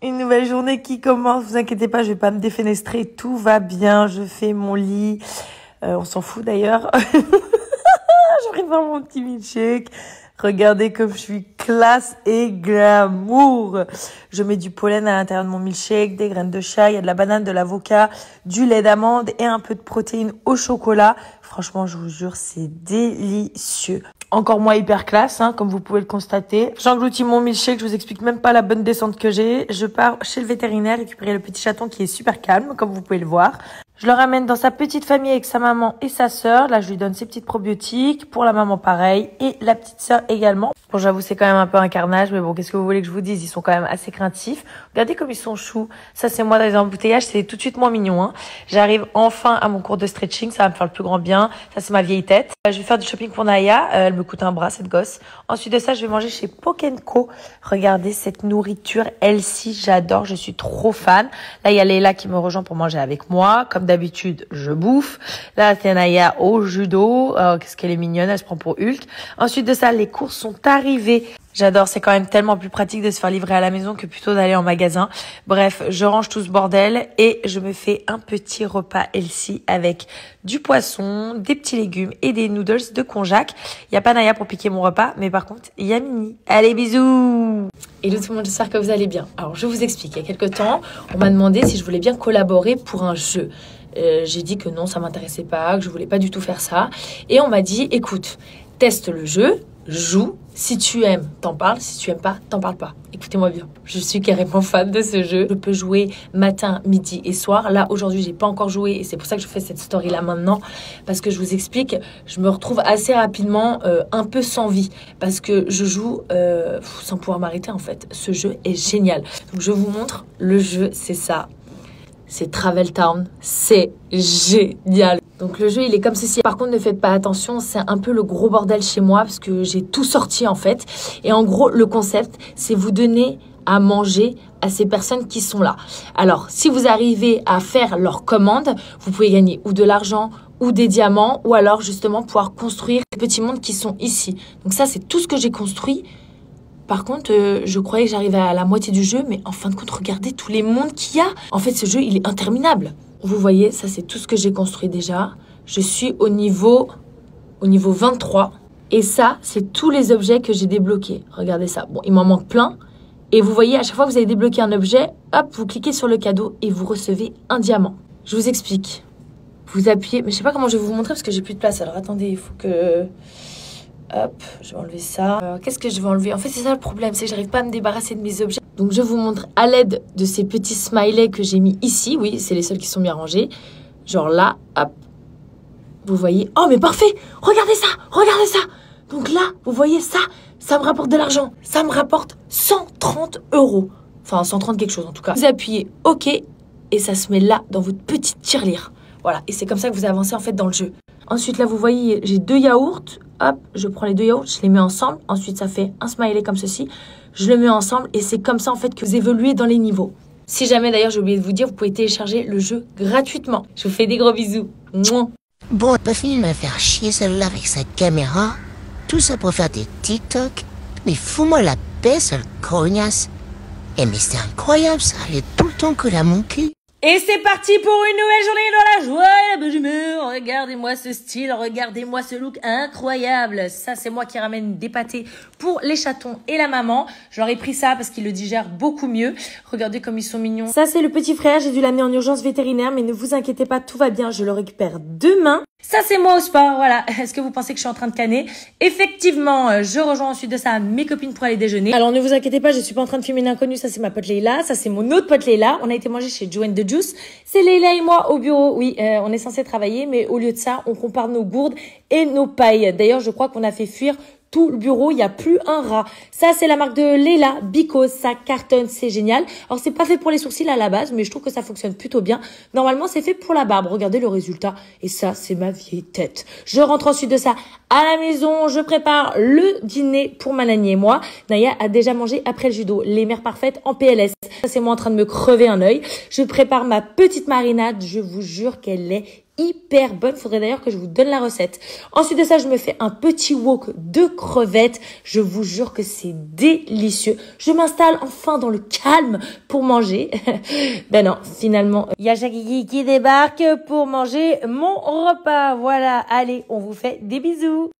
Une nouvelle journée qui commence, vous inquiétez pas, je vais pas me défenestrer, tout va bien, je fais mon lit, on s'en fout d'ailleurs. Je prépare mon petit milkshake. Regardez comme je suis classe et glamour. Je mets du pollen à l'intérieur de mon milkshake, des graines de chia, il y a de la banane, de l'avocat, du lait d'amande et un peu de protéines au chocolat. Franchement, je vous jure, c'est délicieux. Encore moins hyper classe, comme vous pouvez le constater. J'engloutis mon milkshake, je vous explique même pas la bonne descente que j'ai. Je pars chez le vétérinaire récupérer le petit chaton qui est super calme, comme vous pouvez le voir. Je le ramène dans sa petite famille avec sa maman et sa sœur. Là, je lui donne ses petites probiotiques. Pour la maman, pareil. Et la petite sœur également. Bon, j'avoue, c'est quand même un peu un carnage. Mais bon, qu'est-ce que vous voulez que je vous dise? Ils sont quand même assez craintifs. Regardez comme ils sont choux. Ça, c'est moi dans les embouteillages. C'est tout de suite moins mignon. J'arrive enfin à mon cours de stretching. Ça va me faire le plus grand bien. Ça, c'est ma vieille tête. Je vais faire du shopping pour Naya. Elle me coûte un bras, cette gosse. Ensuite de ça, je vais manger chez Pokenco. Regardez cette nourriture healthy. J'adore. Je suis trop fan. Là, il y a Leila qui me rejoint pour manger avec moi. Comme d'habitude, je bouffe. Là, c'est Naya au judo. Qu'est-ce qu'elle est mignonne, elle se prend pour Hulk. Ensuite de ça, les courses sont arrivées. J'adore, c'est quand même tellement plus pratique de se faire livrer à la maison que plutôt d'aller en magasin. Bref, je range tout ce bordel et je me fais un petit repas healthy avec du poisson, des petits légumes et des noodles de konjac. Il y a pas Naya pour piquer mon repas, mais par contre, il y a Mini. Allez, bisous! Hello tout le monde, j'espère que vous allez bien. Alors, je vous explique. Il y a quelques temps, on m'a demandé si je voulais bien collaborer pour un jeu. J'ai dit que non, ça m'intéressait pas, que je voulais pas du tout faire ça. Et on m'a dit, écoute, teste le jeu, joue. Si tu aimes, t'en parles. Si tu aimes pas, t'en parles pas. Écoutez-moi bien. Je suis carrément fan de ce jeu. Je peux jouer matin, midi et soir. Là, aujourd'hui, j'ai pas encore joué et c'est pour ça que je fais cette story-là maintenant. Parce que je vous explique, je me retrouve assez rapidement un peu sans vie. Parce que je joue sans pouvoir m'arrêter en fait. Ce jeu est génial. Donc, je vous montre. Le jeu, c'est ça. C'est Travel Town. C'est génial. Donc le jeu, il est comme ceci. Par contre, ne faites pas attention, c'est un peu le gros bordel chez moi parce que j'ai tout sorti en fait. Et en gros, le concept, c'est vous donner à manger à ces personnes qui sont là. Alors, si vous arrivez à faire leur commande, vous pouvez gagner ou de l'argent ou des diamants ou alors justement pouvoir construire les petits mondes qui sont ici. Donc ça, c'est tout ce que j'ai construit. Par contre, je croyais que j'arrivais à la moitié du jeu, mais en fin de compte, regardez tous les mondes qu'il y a. En fait, ce jeu, il est interminable. Vous voyez, ça, c'est tout ce que j'ai construit déjà. Je suis au niveau 23. Et ça, c'est tous les objets que j'ai débloqués. Regardez ça. Bon, il m'en manque plein. Et vous voyez, à chaque fois que vous avez débloqué un objet, hop, vous cliquez sur le cadeau et vous recevez un diamant. Je vous explique. Vous appuyez, mais je sais pas comment je vais vous montrer parce que j'ai plus de place. Alors attendez, il faut que... Hop, je vais enlever ça. Qu'est-ce que je vais enlever? En fait, c'est ça le problème, c'est que j'arrive pas à me débarrasser de mes objets. Donc, je vous montre à l'aide de ces petits smileys que j'ai mis ici. Oui, c'est les seuls qui sont bien rangés. Genre là, hop. Vous voyez? Oh, mais parfait! Regardez ça! Regardez ça! Donc là, vous voyez ça? Ça me rapporte de l'argent. Ça me rapporte 130 €. Enfin, 130 quelque chose en tout cas. Vous appuyez OK et ça se met là dans votre petite tirelire. Voilà, et c'est comme ça que vous avancez en fait dans le jeu. Ensuite, là, vous voyez, j'ai 2 yaourts. Hop, je prends les 2 yaourts, je les mets ensemble. Ensuite, ça fait un smiley comme ceci. Je le mets ensemble et c'est comme ça, en fait, que vous évoluez dans les niveaux. Si jamais, d'ailleurs, j'ai oublié de vous dire, vous pouvez télécharger le jeu gratuitement. Je vous fais des gros bisous. Mouah. Bon, pas fini de me faire chier celle-là avec sa caméra. Tout ça pour faire des TikTok. Mais fous-moi la paix, sale cognasse. Eh mais c'est incroyable ça, elle est tout le temps collée à mon cul. Et c'est parti pour une nouvelle journée dans la joie et la bonne humeur. Regardez-moi ce style, regardez-moi ce look incroyable. Ça, c'est moi qui ramène des pâtés pour les chatons et la maman. Je leur ai pris ça parce qu'ils le digèrent beaucoup mieux. Regardez comme ils sont mignons. Ça, c'est le petit frère. J'ai dû l'amener en urgence vétérinaire, mais ne vous inquiétez pas, tout va bien. Je le récupère demain. Ça, c'est moi au sport, voilà. Est-ce que vous pensez que je suis en train de canner? Effectivement, je rejoins ensuite de ça mes copines pour aller déjeuner. Alors, ne vous inquiétez pas, je suis pas en train de filmer l'inconnu. Ça, c'est ma pote Leila. Ça, c'est mon autre pote Leila. On a été manger chez Joe and the Juice. C'est Leila et moi au bureau. Oui, on est censé travailler, mais au lieu de ça, on compare nos gourdes et nos pailles. D'ailleurs, je crois qu'on a fait fuir tout le bureau, il n'y a plus un rat. Ça, c'est la marque de Leila, Because, ça cartonne, c'est génial. Alors, c'est pas fait pour les sourcils à la base, mais je trouve que ça fonctionne plutôt bien. Normalement, c'est fait pour la barbe. Regardez le résultat. Et ça, c'est ma vieille tête. Je rentre ensuite de ça à la maison. Je prépare le dîner pour ma nanny et moi. Naya a déjà mangé après le judo. Les mères parfaites en PLS. Ça, c'est moi en train de me crever un œil. Je prépare ma petite marinade. Je vous jure qu'elle est hyper bonne. Faudrait d'ailleurs que je vous donne la recette. Ensuite de ça, je me fais un petit wok de crevettes. Je vous jure que c'est délicieux. Je m'installe enfin dans le calme pour manger. Ben non, finalement, il y a Jackie qui débarque pour manger mon repas. Voilà, allez, on vous fait des bisous.